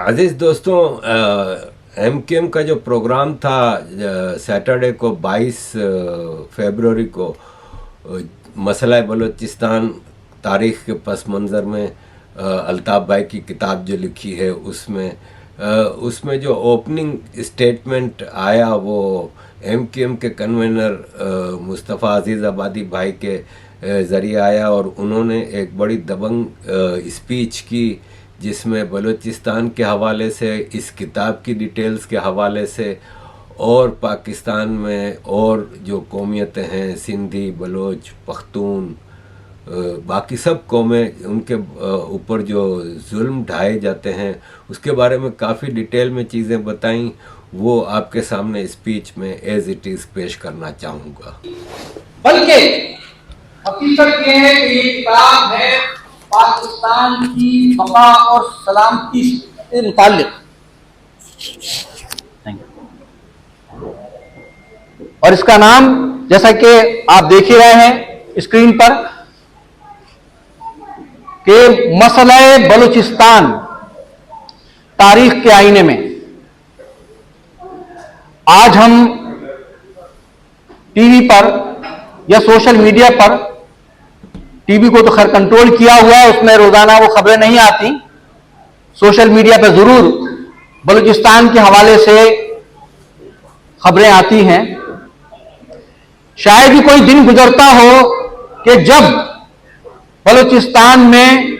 अजीज दोस्तों, एमकेएम का जो प्रोग्राम था सैटरडे को 22 फरवरी को मसला बलूचिस्तान तारीख़ के पस मंज़र में अल्ताफ़ भाई की किताब जो लिखी है उसमें जो ओपनिंग स्टेटमेंट आया वो एमकेएम के कन्वेनर मुस्तफ़ा अजीज़ आबादी भाई के ज़रिए आया और उन्होंने एक बड़ी दबंग स्पीच की जिसमें बलूचिस्तान के हवाले से, इस किताब की डिटेल्स के हवाले से और पाकिस्तान में और जो कौमियतें हैं, सिंधी, बलोच, पख्तून, बाकी सब कौमें, उनके ऊपर जो जुल्म ढाए जाते हैं उसके बारे में काफ़ी डिटेल में चीज़ें बताईं। वो आपके सामने स्पीच में एज इट इज़ पेश करना चाहूँगा। बल्कि हकीकत ये है कि ये किताब है पाकिस्तान की वफा और सलामती से मुताल्लिक, और इसका नाम जैसा कि आप देख ही रहे हैं स्क्रीन पर कि मसला बलूचिस्तान तारीख के आईने में। आज हम टीवी पर या सोशल मीडिया पर, टीवी को तो खैर कंट्रोल किया हुआ है, उसमें रोजाना वो खबरें नहीं आती, सोशल मीडिया पर जरूर बलूचिस्तान के हवाले से खबरें आती हैं। शायद ही कोई दिन गुजरता हो कि जब बलूचिस्तान में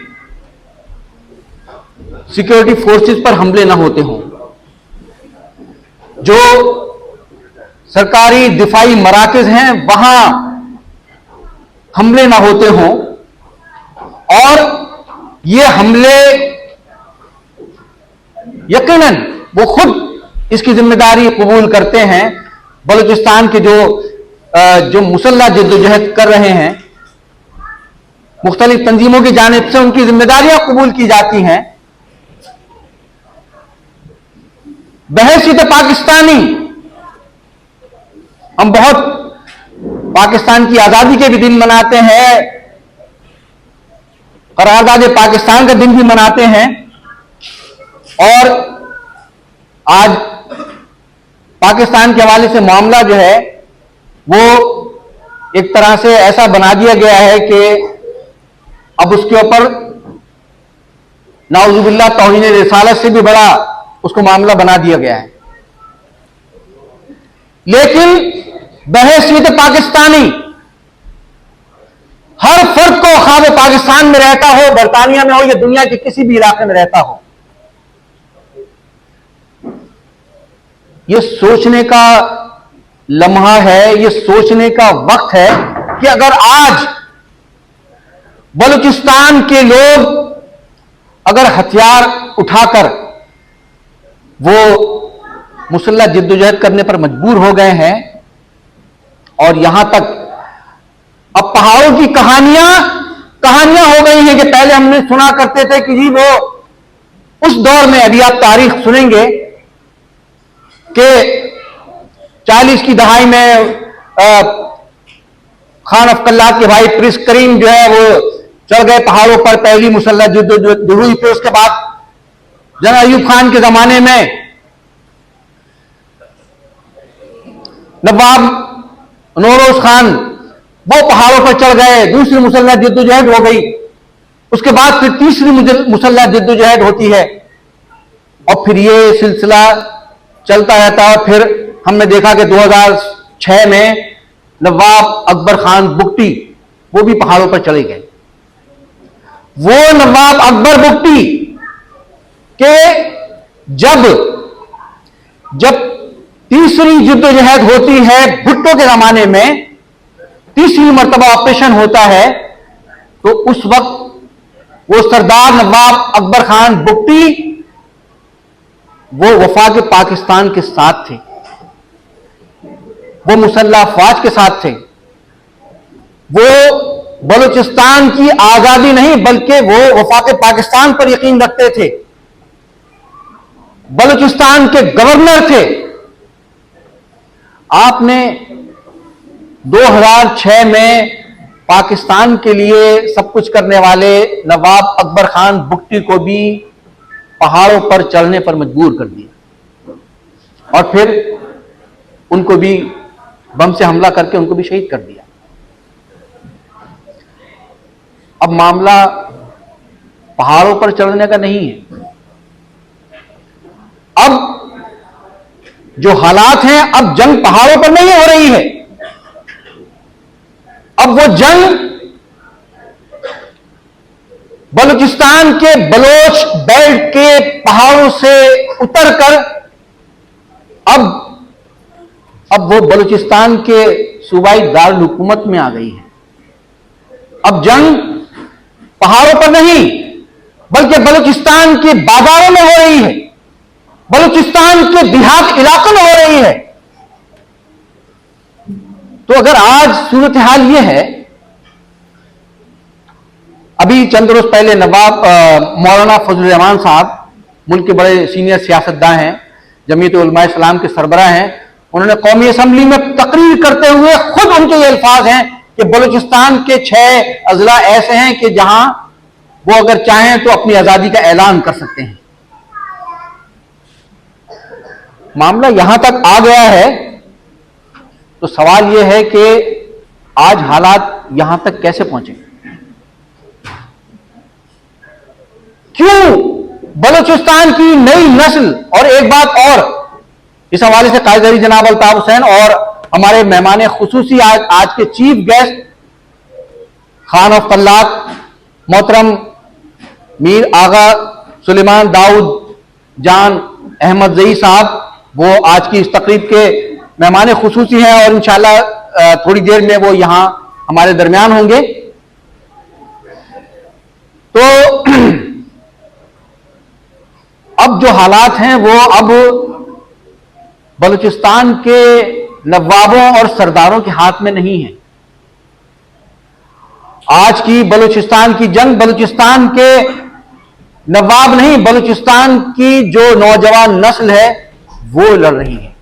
सिक्योरिटी फोर्सेस पर हमले न होते हों, जो सरकारी दिफाई मराकज़ हैं वहां हमले ना होते हों, और ये हमले यकीनन वो खुद इसकी जिम्मेदारी कबूल करते हैं। बलूचिस्तान के जो मुसल्लह जद्दोजहद कर रहे हैं, मुख्तलिफ तंजीमों की जानिब से उनकी जिम्मेदारियां कबूल की जाती हैं। बहैसियत पाकिस्तानी हम बहुत पाकिस्तान की आजादी के भी दिन मनाते हैं, करारदाद पाकिस्तान का दिन भी मनाते हैं, और आज पाकिस्तान के हवाले से मामला जो है वो एक तरह से ऐसा बना दिया गया है कि अब उसके ऊपर नाउजुबिल्लाह तौहीन रिसालत से भी बड़ा उसको मामला बना दिया गया है। लेकिन बहैसियत पाकिस्तानी हर फर्द को, खा वो पाकिस्तान में रहता हो, बरतानिया में हो या दुनिया के किसी भी इलाके में रहता हो, यह सोचने का लम्हा है, यह सोचने का वक्त है कि अगर आज बलूचिस्तान के लोग अगर हथियार उठाकर वो मुसल्लह जद्दोजहद करने पर मजबूर हो गए हैं, और यहां तक अब पहाड़ों की कहानियां हो गई हैं कि पहले हमने सुना करते थे कि जी वो उस दौर में, अभी आप तारीख सुनेंगे कि 40 की दहाई में खान अफकल्ला के भाई प्रिंस करीम जो है वो चढ़ गए पहाड़ों पर, पहली मुसल्लह जद्दोजहद हुई। फिर उसके बाद जनरल अयूब खान के जमाने में नवाब नौरोज खान वो पहाड़ों पर चढ़ गए, दूसरी मुसल्लह जद्दोजहद हो गई। उसके बाद फिर तीसरी मुसल्लह जद्दोजहद होती है, और फिर ये सिलसिला चलता रहता है। फिर हमने देखा कि 2006 में नवाब अकबर खान बुगटी वो भी पहाड़ों पर चले गए। वो नवाब अकबर बुगटी के जब तीसरी जद्दोजहद होती है भुट्टो के जमाने में, तीसरी मर्तबा ऑपरेशन होता है, तो उस वक्त वो सरदार नवाब अकबर खान बुगटी वो वफाक पाकिस्तान के साथ थे, वो मुसल्लह अफवाज के साथ थे। वो बलूचिस्तान की आजादी नहीं बल्कि वो वफाक पाकिस्तान पर यकीन रखते थे, बलूचिस्तान के गवर्नर थे। आपने 2006 में पाकिस्तान के लिए सब कुछ करने वाले नवाब अकबर खान बुगटी को भी पहाड़ों पर चढ़ने पर मजबूर कर दिया और फिर उनको भी बम से हमला करके उनको भी शहीद कर दिया। अब मामला पहाड़ों पर चढ़ने का नहीं है। अब जो हालात हैं, अब जंग पहाड़ों पर नहीं हो रही है, अब वो जंग बलूचिस्तान के बलोच बेल्ट के पहाड़ों से उतरकर अब वो बलूचिस्तान के सूबाई दारुल हुकूमत में आ गई है। अब जंग पहाड़ों पर नहीं बल्कि बलूचिस्तान के बाजारों में हो रही है, बलूचिस्तान के देहात इलाकों में हो रही है। तो अगर आज सूरत हाल यह है, अभी चंद रोज पहले नवाब मौलाना फजलुर रहमान साहब, मुल्क के बड़े सीनियर सियासतदान हैं, जमीयत उलमा इस्लाम के सरबराह हैं, उन्होंने कौमी असम्बली में तकरीर करते हुए खुद उनके ये अल्फाज हैं कि बलूचिस्तान के 6 अजला ऐसे हैं कि जहां वो अगर चाहें तो अपनी आजादी का ऐलान कर सकते हैं। मामला यहां तक आ गया है तो सवाल यह है कि आज हालात यहां तक कैसे पहुंचे? क्यों बलूचिस्तान की नई नस्ल, और एक बात और इस हवाले से कायदरी जनाब अल्ताफ हुसैन और हमारे मेहमान खुसूसी आज के चीफ गेस्ट खान ऑफ तल्लाक मोहतरम मीर आगा सुलेमान दाऊद जान अहमद जई साहब, वो आज की इस तकरीब के मेहमान खुसूसी हैं और इंशाल्लाह थोड़ी देर में वो यहां हमारे दरमियान होंगे। तो अब जो हालात हैं वो अब बलूचिस्तान के नवाबों और सरदारों के हाथ में नहीं है। आज की बलूचिस्तान की जंग बलूचिस्तान के नवाब नहीं, बलूचिस्तान की जो नौजवान नस्ल है वो लड़ रही है।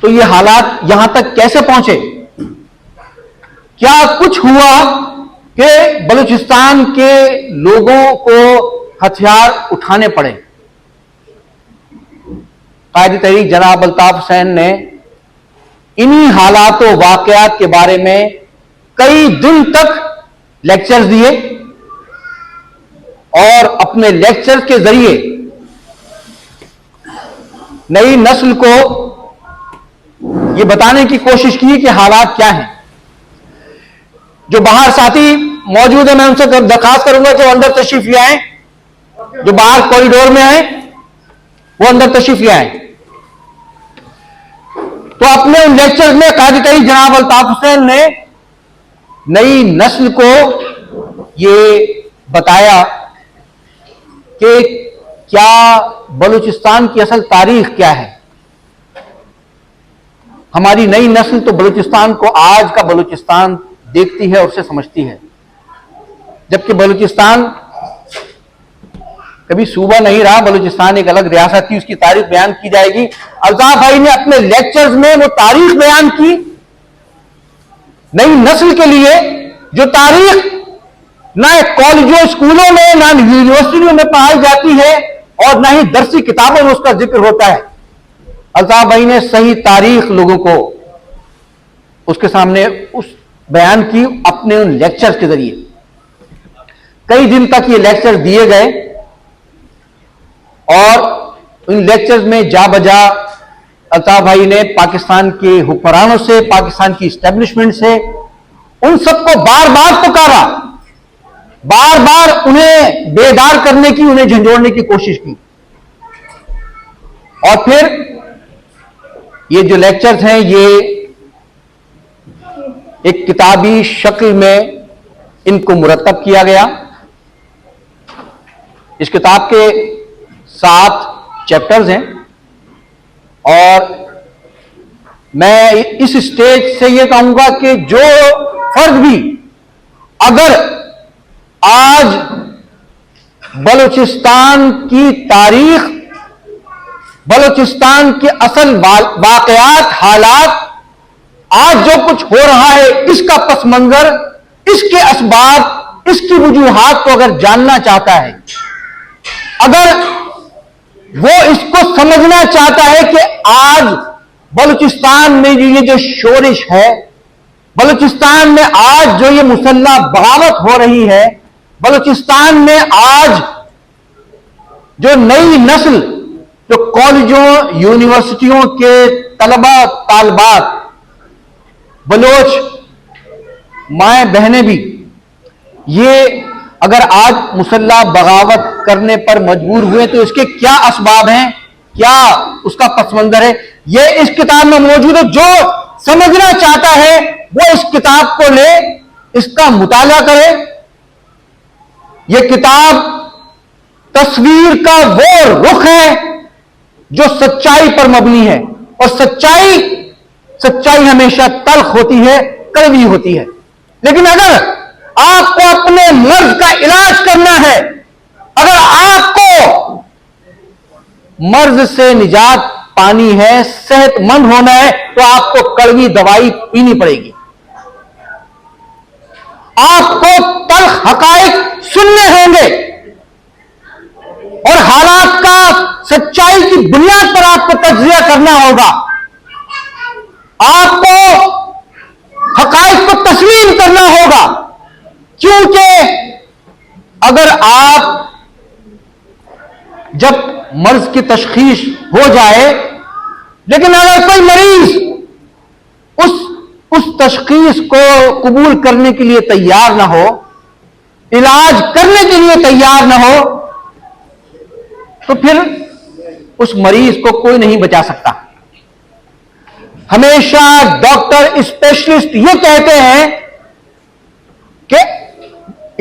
तो ये हालात यहां तक कैसे पहुंचे? क्या कुछ हुआ कि बलूचिस्तान के लोगों को हथियार उठाने पड़े? कायद तहरीक जनाब अल्ताफ हुसैन ने इन्हीं हालात व वाकयात के बारे में कई दिन तक लेक्चर्स दिए और अपने लेक्चर्स के जरिए नई नस्ल को यह बताने की कोशिश की कि हालात क्या हैं। जो बाहर साथी मौजूद है, मैं उनसे दरखास्त करूंगा कि वो अंदर तशरीफ ले आए, जो बाहर कॉरिडोर में आए वो अंदर तशरीफ ले आए। तो अपने उन लेक्चर्स में कायद तहरीक जनाब अल्ताफ हुसैन ने नई नस्ल को ये बताया कि क्या बलूचिस्तान की असल तारीख क्या है। हमारी नई नस्ल तो बलूचिस्तान को आज का बलूचिस्तान देखती है और उसे समझती है, जबकि बलूचिस्तान कभी सूबा नहीं रहा, बलूचिस्तान एक अलग रियासत थी, उसकी तारीख बयान की जाएगी। अल्ताफ भाई ने अपने लेक्चर्स में वो तारीख बयान की नई नस्ल के लिए, जो तारीख ना कॉलेजों स्कूलों में ना यूनिवर्सिटियों में पढ़ाई जाती है और ना ही दरसी किताबों में उसका जिक्र होता है। अल्ताफ भाई ने सही तारीख लोगों को उसके सामने उस बयान की अपने उन लेक्चर्स के जरिए। कई दिन तक ये लेक्चर्स दिए गए और इन लेक्चर्स में जा बजा अल्ताफ भाई ने पाकिस्तान के हुक्मरानों से, पाकिस्तान की इस्टेब्लिशमेंट से, उन सबको बार बार पुकारा, बार बार उन्हें बेदार करने की, उन्हें झंझोड़ने की कोशिश की। और फिर ये जो लेक्चर्स हैं ये एक किताबी शक्ल में इनको मुरतब किया गया। इस किताब के 7 चैप्टर्स हैं और मैं इस स्टेज से यह कहूंगा कि जो फर्द भी अगर आज बलूचिस्तान की तारीख, बलूचिस्तान के असल वाकयात, हालात, आज जो कुछ हो रहा है, इसका पस मंजर, इसके असबाब, इसकी वजूहात को अगर जानना चाहता है अगर वो इसको समझना चाहता है कि आज बलूचिस्तान में ये जो शोरिश है, बलूचिस्तान में आज जो ये मुसल्लह बगावत हो रही है, बलूचिस्तान में आज जो नई नस्ल, जो कॉलेजों यूनिवर्सिटियों के तलबा तालबात, बलोच माए बहनें भी, ये अगर आज मुसल्ला बगावत करने पर मजबूर हुए तो इसके क्या असबाब हैं, क्या उसका पस मंजर है, ये इस किताब में मौजूद है। जो समझना चाहता है वो इस किताब को ले, इसका मुताला करे। ये किताब तस्वीर का वो रुख है जो सच्चाई पर मबनी है, और सच्चाई हमेशा तल्ख होती है, कड़वी होती है। लेकिन अगर आपको अपने मर्ज का इलाज करना है, अगर आपको मर्ज से निजात पानी है, सेहतमंद होना है, तो आपको कड़वी दवाई पीनी पड़ेगी। आपको तल्ख हकाइक सुनने होंगे और हालात का सच्चाई की बुनियाद पर आपको तज्जिया करना होगा। आपको हकाइक को तस्लीम करना होगा, क्योंकि अगर आप जब मर्ज की तशखीस हो जाए, लेकिन अगर कोई मरीज उस तशखीस को कबूल करने के लिए तैयार ना हो, इलाज करने के लिए तैयार ना हो, तो फिर उस मरीज को कोई नहीं बचा सकता। हमेशा डॉक्टर स्पेशलिस्ट ये कहते हैं कि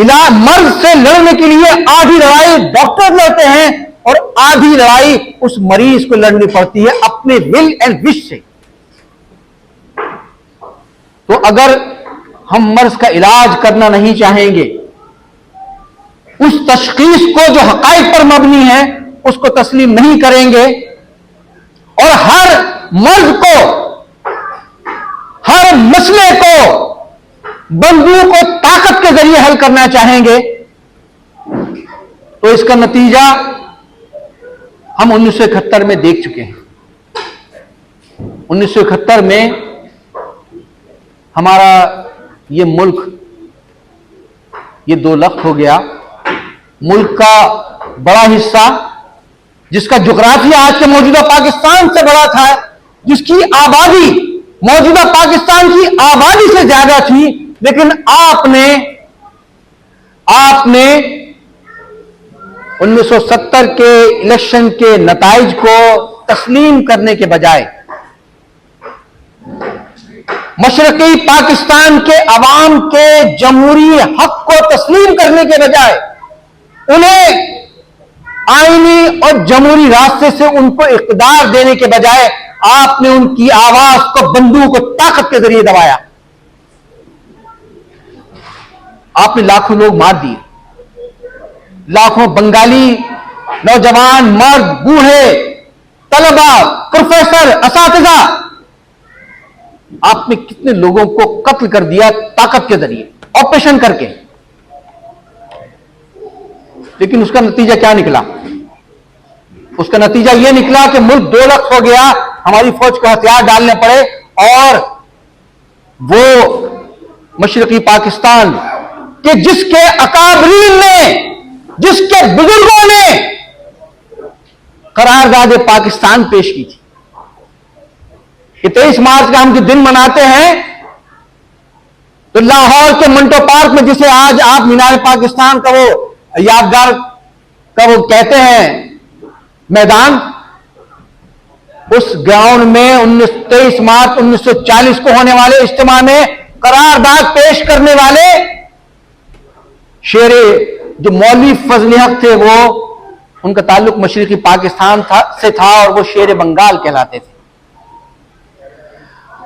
इलाज मर्ज से लड़ने के लिए आधी लड़ाई डॉक्टर लड़ते हैं और आधी लड़ाई उस मरीज को लड़नी पड़ती है अपने विल एंड विश से। तो अगर हम मर्ज का इलाज करना नहीं चाहेंगे, उस तशखीस को जो हकाइक पर मबनी है उसको तस्लीम नहीं करेंगे, और हर मर्ज को, हर मसले को बंदूक और ताकत के जरिए हल करना चाहेंगे, तो इसका नतीजा हम 1971 में देख चुके हैं। 1971 में हमारा ये मुल्क ये दो लख्त हो गया। मुल्क का बड़ा हिस्सा, जिसका जुग्राफिया आज के मौजूदा पाकिस्तान से बड़ा था, जिसकी आबादी मौजूदा पाकिस्तान की आबादी से ज्यादा थी, लेकिन आपने 1970 के इलेक्शन के नताइज को तस्लीम करने के बजाय, मशरकी पाकिस्तान के अवाम के जमहूरी हक को तस्लीम करने के बजाय, उन्हें आईनी और जमहूरी रास्ते से उनको इख्तिदार देने के बजाय आपने उनकी आवाज को बंदूक और ताकत के जरिए दबाया। आपने लाखों लोग मार दिए, लाखों बंगाली नौजवान, मर्द, बूढ़े, तलबा, प्रोफेसर, असातिज़ा, आपने कितने लोगों को कत्ल कर दिया ताकत के जरिए, ऑपरेशन करके। लेकिन उसका नतीजा क्या निकला? उसका नतीजा यह निकला कि मुल्क 2 लाख हो गया, हमारी फौज को हथियार डालने पड़े, और वो मशरकी पाकिस्तान के जिसके अकाबरीन ने, जिसके बुजुर्गों ने करारदाद पाकिस्तान पेश की थी, कि 23 मार्च का हम जो दिन मनाते हैं, तो लाहौर के मंटो पार्क में, जिसे आज आप मीनार पाकिस्तान का वो यादगार का वो कहते हैं मैदान, उस ग्राउंड में 23 मार्च 1940 को होने वाले इज्तिमा में करारदाद पेश करने वाले शेरे जो मौलवी फजल हक थे, वो उनका ताल्लुक मशरकी पाकिस्तान से था, और वो शेर बंगाल कहलाते थे।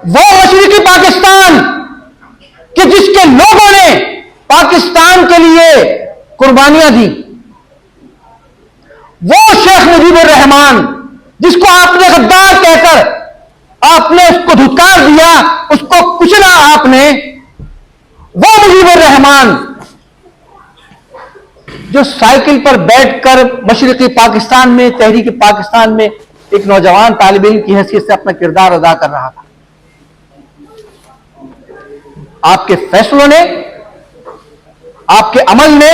वो मशरकी पाकिस्तान कि जिसके लोगों ने पाकिस्तान के लिए कुर्बानियां दी, वो शेख मुजीबुर रहमान जिसको आपने गद्दार कहकर आपने उसको धुतकार दिया, उसको कुचला आपने, वो मुजीबुर रहमान जो साइकिल पर बैठकर मशरिकी पाकिस्तान में, तहरीक पाकिस्तान में एक नौजवान तालिब इल्म की हैसियत से अपना किरदार अदा कर रहा था। आपके फैसलों ने, आपके अमल ने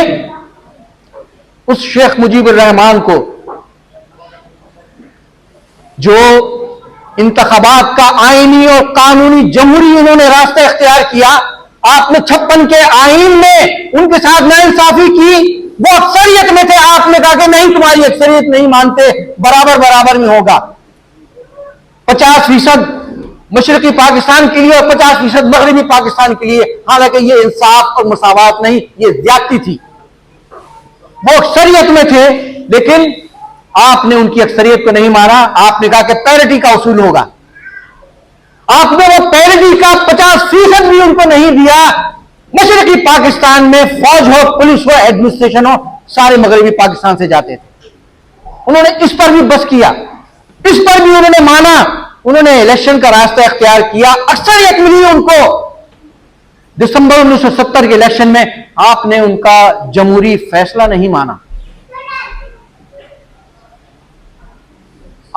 उस शेख मुजीबुर रहमान को, जो इंतखाबात का आईनी और कानूनी जमहूरी उन्होंने रास्ता इख्तियार किया, आपने 56 के आईन में उनके साथ नाइंसाफी की। वो अक्सरियत में थे, आपने कहा कि नहीं, तुम्हारी अक्सरियत नहीं मानते, बराबर बराबर में होगा। 50% मशरकी पाकिस्तान के लिए और 50% मगरबी पाकिस्तान के लिए। हालांकि ये इंसाफ और मसावत नहीं, ये ज्यादती थी। वो अक्सरियत में थे, लेकिन आपने उनकी अक्सरियत को नहीं माना। आपने कहा कि पैरिटी का उसूल होगा। आपने वो पैरिटी का 50% भी उनको नहीं दिया। मशरकी पाकिस्तान में फौज हो, पुलिस हो, एडमिनिस्ट्रेशन हो, सारे मगरबी पाकिस्तान से जाते थे। उन्होंने इस पर भी बस किया, इस पर भी उन्होंने माना। उन्होंने इलेक्शन का रास्ता इख्तियार किया, अक्सरियत मिली उनको। दिसंबर 1970 के इलेक्शन में आपने उनका जमहूरी फैसला नहीं माना।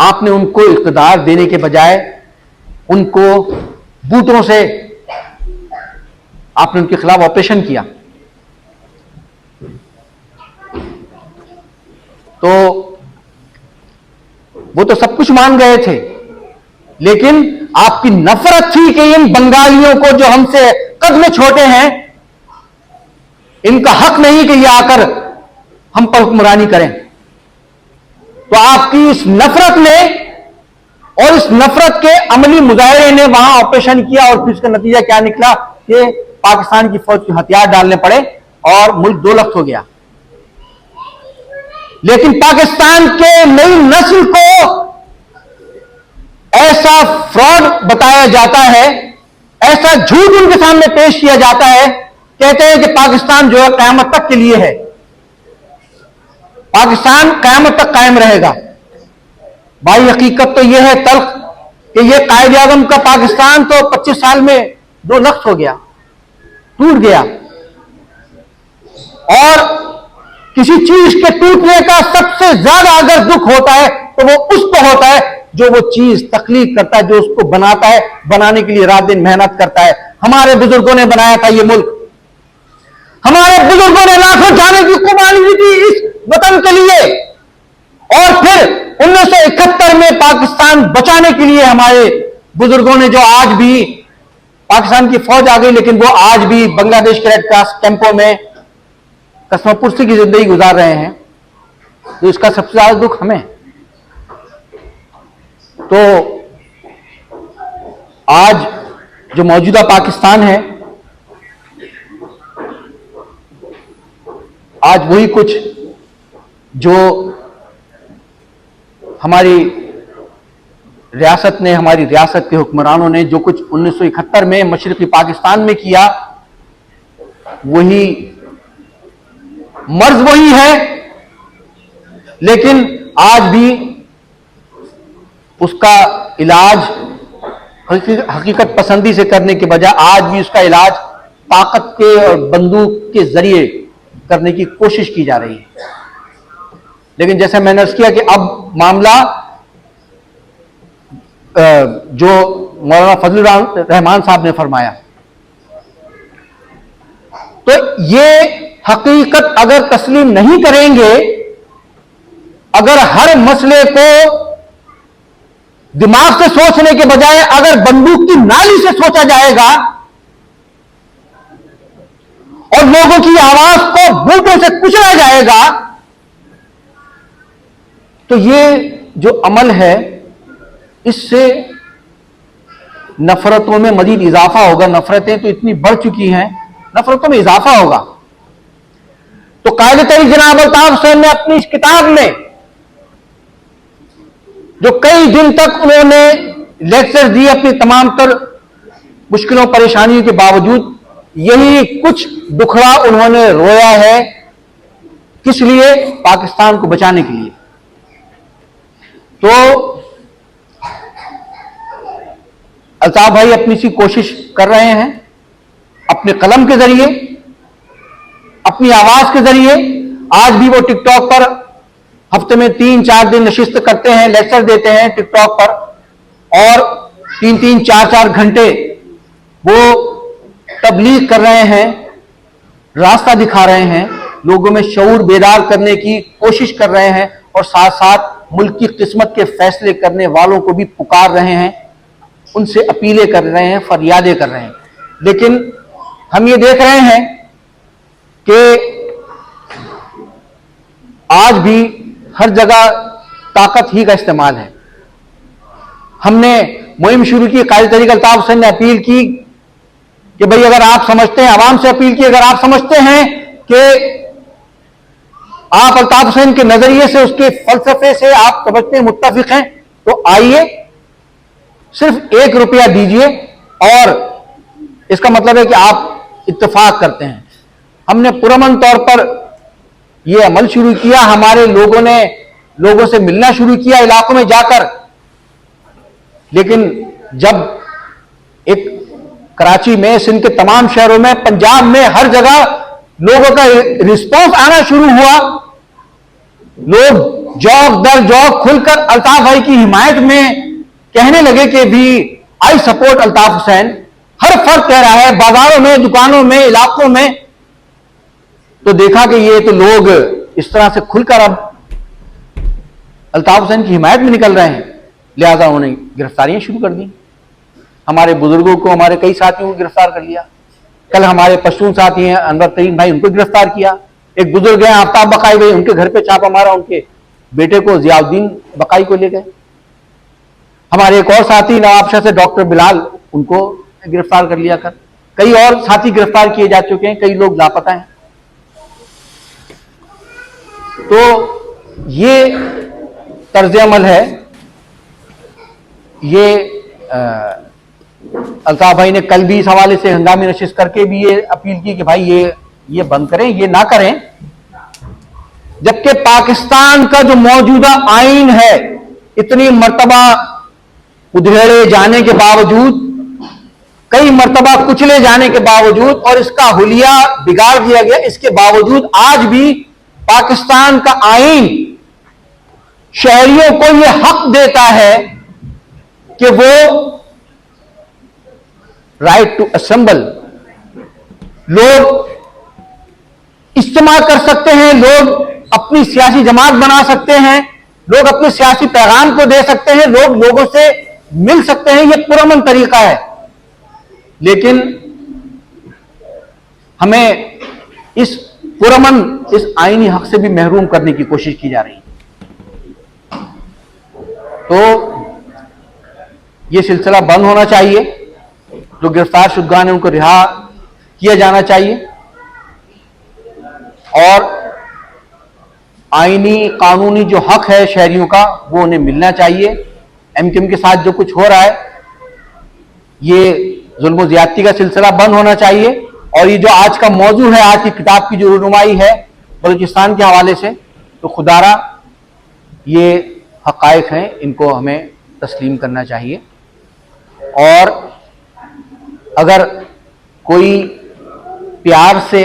आपने उनको इख्तियार देने के बजाय उनको बूटों से आपने उनके खिलाफ ऑपरेशन किया। तो वो तो सब कुछ मान गए थे, लेकिन आपकी नफरत थी कि इन बंगालियों को, जो हमसे कद में छोटे हैं, इनका हक नहीं कि ये आकर हम पर हुक्मरानी करें। तो आपकी इस नफरत ने और इस नफरत के अमली मुजाहिरे ने वहां ऑपरेशन किया, और फिर इसका नतीजा क्या निकला कि पाकिस्तान की फौज को हथियार डालने पड़े और मुल्क दो लख्त हो गया। लेकिन पाकिस्तान के नई नस्ल को ऐसा फ्रॉड बताया जाता है, ऐसा झूठ उनके सामने पेश किया जाता है। कहते हैं कि पाकिस्तान जो है कयामत तक के लिए है, पाकिस्तान कयामत तक कायम रहेगा। भाई हकीकत तो यह है तल्ख कि यह कायद आजम का पाकिस्तान तो 25 साल में 2 लख्त हो गया, टूट गया। और किसी चीज के टूटने का सबसे ज्यादा अगर दुख होता है तो वो उसको होता है जो वो चीज तख्लीक करता है, जो उसको बनाता है, बनाने के लिए रात दिन मेहनत करता है। हमारे बुजुर्गों ने बनाया था ये मुल्क, हमारे बुजुर्गों ने लाखों जाने की कुर्बानी दी थी इस वतन के लिए, और फिर 1971 में पाकिस्तान बचाने के लिए हमारे बुजुर्गों ने, जो आज भी पाकिस्तान की फौज आ गई, लेकिन वो आज भी बांग्लादेश के रेड क्रॉस कैंपों में कसमपुर्सी की जिंदगी गुजार रहे हैं। तो इसका सबसे ज्यादा दुख हमें। तो आज जो मौजूदा पाकिस्तान है, आज वही कुछ जो हमारी रियासत ने, हमारी रियासत के हुक्मरानों ने जो कुछ 1971 में मशरकी पाकिस्तान में किया, वही मर्ज वही है। लेकिन आज भी उसका इलाज हकीकत पसंदी से करने के बजाय आज भी उसका इलाज ताकत के और बंदूक के जरिए करने की कोशिश की जा रही है। लेकिन जैसे मैंने अर्ज किया कि अब मामला जो मौलाना फजलुर रहमान साहब ने फरमाया, तो ये हकीकत अगर तस्लीम नहीं करेंगे, अगर हर मसले को दिमाग से सोचने के बजाय अगर बंदूक की नाली से सोचा जाएगा और लोगों की आवाज को बूटों से कुचला जाएगा, तो ये जो अमल है, इससे नफरतों में मजीद इजाफा होगा। नफरतें तो इतनी बढ़ चुकी हैं, नफरतों में इजाफा होगा। तो कायदे तरीक जनाब अल्ताफ हुसैन ने अपनी इस किताब में, जो कई दिन तक उन्होंने लेक्चर दिए अपनी तमाम तर मुश्किलों परेशानियों के बावजूद, यही कुछ दुखड़ा उन्होंने रोया है। किस लिए? पाकिस्तान को बचाने के लिए। तो अल्ताफ भाई अपनी सी कोशिश कर रहे हैं, अपने कलम के जरिए, अपनी आवाज के जरिए, आज भी वो टिकटॉक पर हफ्ते में 3-4 दिन नशिस्त करते हैं, लेक्चर देते हैं टिकटॉक पर, और 3-3, 4-4 घंटे वो तबलीग कर रहे हैं, रास्ता दिखा रहे हैं, लोगों में शऊर बेदार करने की कोशिश कर रहे हैं, और साथ साथ मुल्क की किस्मत के फैसले करने वालों को भी पुकार रहे हैं, उनसे अपीलें कर रहे हैं, फरियादें कर रहे हैं। लेकिन हम ये देख रहे हैं कि आज भी हर जगह ताकत ही का इस्तेमाल है। हमने मुहिम शुरू की, काजी तरीक अल्ताफ हुसैन ने अपील की कि भाई अगर आप समझते हैं, आवाम से अपील की, अगर आप समझते हैं कि आप अल्ताफ हुसैन के नजरिए से, उसके फलसफे से आप समझते हैं, मुत्तफिक हैं, तो आइए, सिर्फ 1 रुपया दीजिए और इसका मतलब है कि आप इत्तेफाक करते हैं। हमने पुरअमन तौर पर यह अमल शुरू किया, हमारे लोगों ने लोगों से मिलना शुरू किया इलाकों में जाकर। लेकिन जब एक कराची में, सिंध के तमाम शहरों में, पंजाब में, हर जगह लोगों का रिस्पांस आना शुरू हुआ, लोग जौक दर जौक खुलकर अल्ताफ भाई की हिमायत में कहने लगे कि भी आई सपोर्ट अल्ताफ हुसैन, हर फर्द कह रहा है, बाजारों में, दुकानों में, इलाकों में, तो देखा कि ये तो लोग इस तरह से खुलकर अब अल्ताफ हुसैन की हिमायत में निकल रहे हैं, लिहाजा उन्होंने गिरफ्तारियां शुरू कर दी। हमारे बुजुर्गों को, हमारे कई साथियों को गिरफ्तार कर लिया। कल हमारे पश्तून साथी हैं अनवर तरीन भाई, उनको गिरफ्तार किया। एक बुजुर्ग हैं आफ्ताब बकाई भाई, उनके घर पे छापा मारा, उनके बेटे को, जियाउद्दीन बकाई को ले गए। हमारे एक और साथी नवाबशाह से डॉक्टर बिलाल, उनको गिरफ्तार कर लिया कर। कई और साथी गिरफ्तार किए जा चुके हैं, कई लोग लापता हैं। तो ये तर्ज अमल है। ये अल्ताफ भाई ने कल भी इस हवाले से हंगामी नशिस्त करके भी ये अपील की कि भाई ये बंद करें, ये ना करें। जबकि पाकिस्तान का जो मौजूदा आइन है, इतनी मर्तबा उधेड़े जाने के बावजूद, कई मर्तबा कुचले जाने के बावजूद, और इसका हुलिया बिगाड़ दिया गया, इसके बावजूद आज भी पाकिस्तान का आइन शहरियों को यह हक देता है कि वो राइट टू असेंबल, लोग इज्तिमा कर सकते हैं, लोग अपनी सियासी जमात बना सकते हैं, लोग अपने सियासी पैगाम को दे सकते हैं, लोग लोगों से मिल सकते हैं। यह पुरअमन तरीका है। लेकिन हमें इस पुरअमन, इस आईनी हक से भी महरूम करने की कोशिश की जा रही है। तो यह सिलसिला बंद होना चाहिए। जो गिरफ्तार शुदगान है उनको रिहा किया जाना चाहिए, और आईनी कानूनी जो हक है शहरियों का, वो उन्हें मिलना चाहिए। एमकेएम के साथ जो कुछ हो रहा है, ये जुल्म ज्यादती का सिलसिला बंद होना चाहिए। और ये जो आज का मौजू है, आज की किताब की जो रूनुमाई है बलूचिस्तान के हवाले से, तो खुदारा ये हकायक हैं, इनको हमें तस्लीम करना चाहिए। और अगर कोई प्यार से,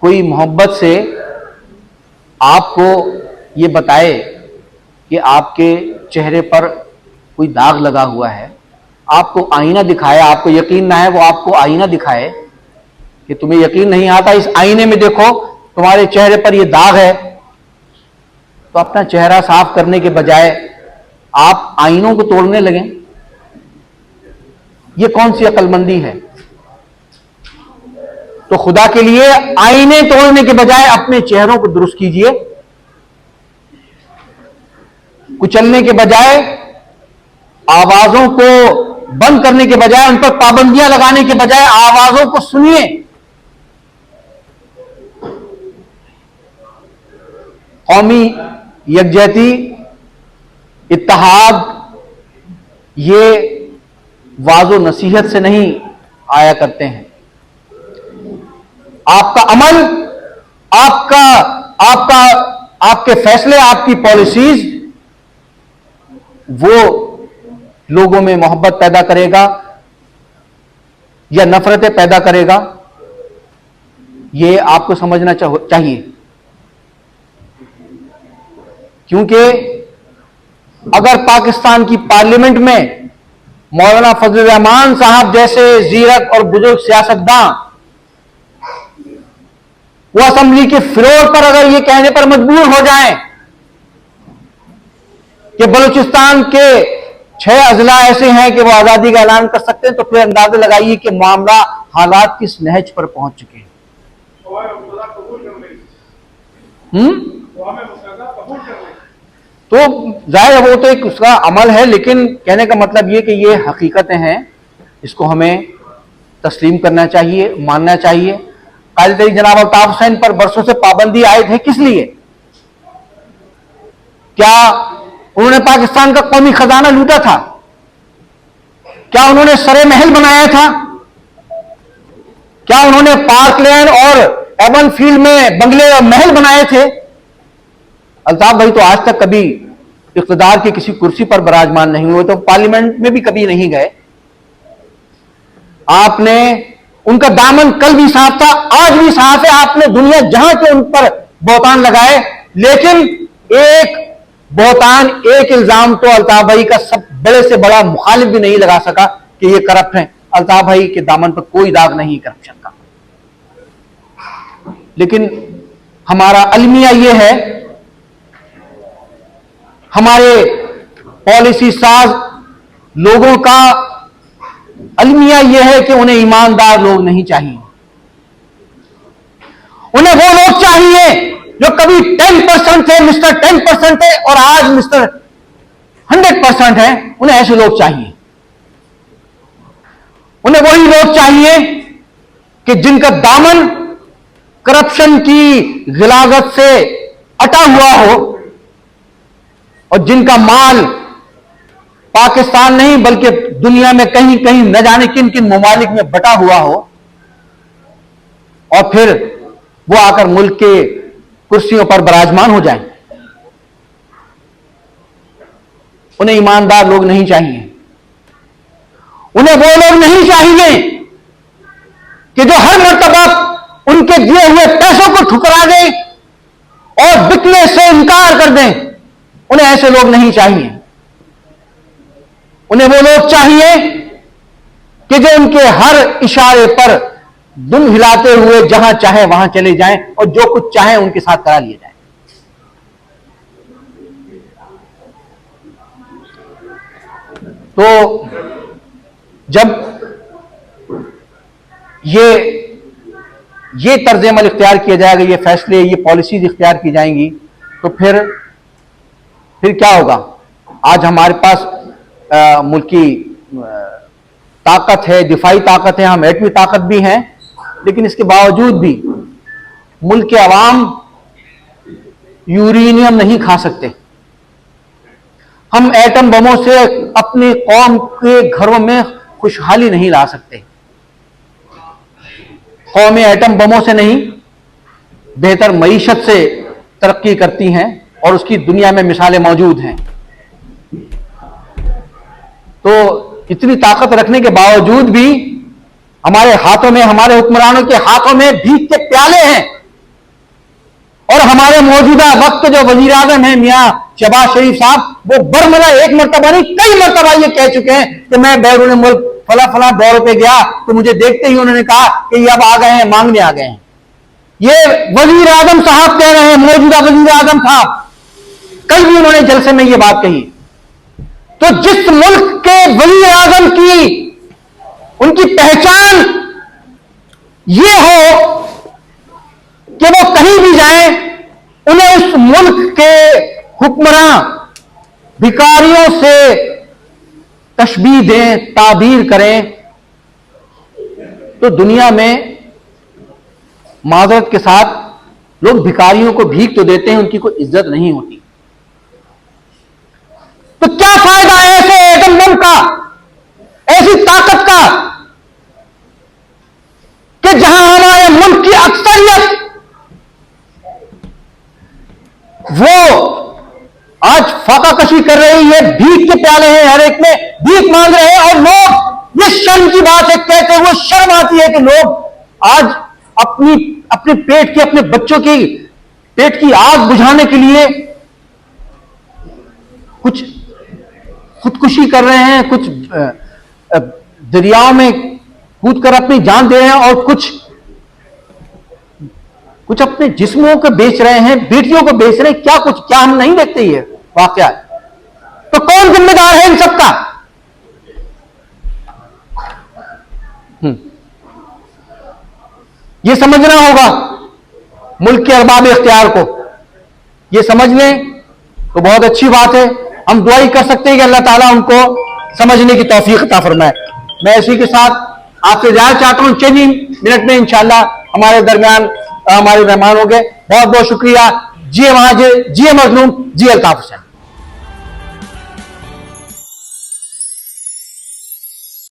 कोई मोहब्बत से आपको ये बताए कि आपके चेहरे पर कोई दाग लगा हुआ है, आपको आईना दिखाए, आपको यकीन ना है, वो आपको आईना दिखाए कि तुम्हें यकीन नहीं आता, इस आईने में देखो तुम्हारे चेहरे पर ये दाग है, तो अपना चेहरा साफ करने के बजाय आप आईनों को तोड़ने लगें, ये कौन सी अक्लमंदी है? तो खुदा के लिए आईने तोड़ने के बजाय अपने चेहरों को दुरुस्त कीजिए। कुचलने के बजाय, आवाजों को बंद करने के बजाय, उन पर पाबंदियां लगाने के बजाय आवाजों को सुनिए। कौमी यकजहती, इत्तेहाद, ये वाजो नसीहत से नहीं आया करते हैं। आपका अमल, आपके फैसले, आपकी पॉलिसीज, वो लोगों में मोहब्बत पैदा करेगा या नफरतें पैदा करेगा, ये आपको समझना चाहिए, क्योंकि अगर पाकिस्तान की पार्लियामेंट में मौलाना फजल रहमान साहब जैसे जीरक और बुजुर्ग सियासतदान वो असेंबली के फ्लोर पर अगर ये कहने पर मजबूर हो जाएं कि बलूचिस्तान के 6 अजला ऐसे हैं कि वो आजादी का ऐलान कर सकते हैं, तो फिर अंदाजा लगाइए कि मामला हालात किस नहज पर पहुंच चुके हैं। तो जाहिर है वो तो एक उसका अमल है, लेकिन कहने का मतलब ये कि ये हकीकतें हैं, इसको हमें तस्लीम करना चाहिए, मानना चाहिए। कायदे तहरीक जनाब अल्ताफ हुसैन पर बरसों से पाबंदी आयद है, किस लिए? क्या उन्होंने पाकिस्तान का कौमी खजाना लूटा था? क्या उन्होंने सरे महल बनाया था? क्या उन्होंने पार्कलैंड और एवन फील्ड में बंगले और महल बनाए थे? अल्ताफ भाई तो आज तक कभी इख्तिदार की किसी कुर्सी पर विराजमान नहीं हुए, तो पार्लियामेंट में भी कभी नहीं गए। आपने उनका दामन कल भी साफ था, आज भी साफ है। आपने दुनिया जहां के उन पर बहतान लगाए, लेकिन एक बहतान, एक इल्जाम तो अल्ताफ भाई का सब बड़े से बड़ा मुखालिफ भी नहीं लगा सका कि ये करप्ट हैं। अल्ताफ भाई के दामन पर कोई दाग नहीं करप्शन का। लेकिन हमारा अलमिया ये है, हमारे पॉलिसी साज लोगों का अलमिया यह है कि उन्हें ईमानदार लोग नहीं चाहिए। उन्हें वो लोग चाहिए जो कभी 10% थे, मिस्टर 10% थे, और आज मिस्टर 100% है। उन्हें ऐसे लोग चाहिए। उन्हें वही लोग चाहिए कि जिनका दामन करप्शन की गिलाजत से अटा हुआ हो और जिनका माल पाकिस्तान नहीं बल्कि दुनिया में कहीं कहीं न जाने किन किन ममालिक में बटा हुआ हो, और फिर वो आकर मुल्क के कुर्सियों पर विराजमान हो जाएं। उन्हें ईमानदार लोग नहीं चाहिए। उन्हें वो लोग नहीं चाहिए कि जो हर मर्तबा उनके दिए हुए पैसों को ठुकरा दें और बिकने से इनकार कर दें। उन्हें ऐसे लोग नहीं चाहिए। उन्हें वो लोग चाहिए कि जो उनके हर इशारे पर दुम हिलाते हुए जहां चाहे वहां चले जाएं और जो कुछ चाहे उनके साथ करा लिए जाए। तो जब ये तर्ज अमल इख्तियार किया जाएगा, ये फैसले, ये पॉलिसीज इख्तियार की जाएंगी, तो फिर क्या होगा? आज हमारे पास मुल्की ताकत है, दिफाई ताकत है, हम एटमी ताकत भी हैं, लेकिन इसके बावजूद भी मुल्क के अवाम यूरेनियम नहीं खा सकते। हम एटम बमों से अपनी कौम के घरों में खुशहाली नहीं ला सकते। कौमें एटम बमों से नहीं, बेहतर मईशत से तरक्की करती हैं और उसकी दुनिया में मिसालें मौजूद हैं। तो इतनी ताकत रखने के बावजूद भी हमारे हाथों में, हमारे हुक्मरानों के हाथों में भीख के प्याले हैं। और हमारे मौजूदा वक्त जो वजीर आजम है मियां शहबाज शरीफ साहब, वो बरमला एक मरतबा नहीं कई मरतबा ये कह चुके हैं कि मैं बैरून मुल्क फला फला दौर पे गया तो मुझे देखते ही उन्होंने कहा कि ये अब आ गए हैं, मांगने आ गए हैं। ये वजीर आजम साहब कह रहे हैं, मौजूदा वजीर आजम साहब, कल भी उन्होंने जलसे में ये बात कही। तो जिस मुल्क के वजीर आजम की उनकी पहचान ये हो कि वो कहीं भी जाए उन्हें उस मुल्क के हुक्मरान भिखारियों से तशबीह दें, ताबीर करें, तो दुनिया में माजरत के साथ लोग भिखारियों को भीख तो देते हैं, उनकी कोई इज्जत नहीं होती। तो क्या फायदा है ऐसे एटम बम का, ऐसी ताकत का, कि जहां हमारे मुल्क की अक्सरियत वो आज फाका कशी कर रही है, भीख के प्याले हैं, हर एक में भीख मांग रहे हैं। और लोग, ये शर्म की बात है, कहते हुए शर्म आती है कि लोग आज अपने पेट की, अपने बच्चों की पेट की आग बुझाने के लिए कुछ खुदकुशी कर रहे हैं, कुछ दरियाओं में कूदकर अपनी जान दे रहे हैं, और कुछ अपने जिस्मों को बेच रहे हैं, बेटियों को बेच रहे हैं। क्या हम नहीं देखते ये वाकया? तो कौन जिम्मेदार है इन सबका? ये समझना होगा मुल्क के अरबाब इख्तियार को। ये समझ लें तो बहुत अच्छी बात है। हम दुआ ही कर सकते हैं कि अल्लाह ताला उनको समझने की तौफीक अता फरमाए। मैं इसी के साथ आपसे जाना चाहता हूं, चंद मिनट में इंशाअल्लाह हमारे दरमियान हमारे मेहमान हो गए। बहुत बहुत शुक्रिया। जी मजलूम, जी अल्ताफ हुसैन।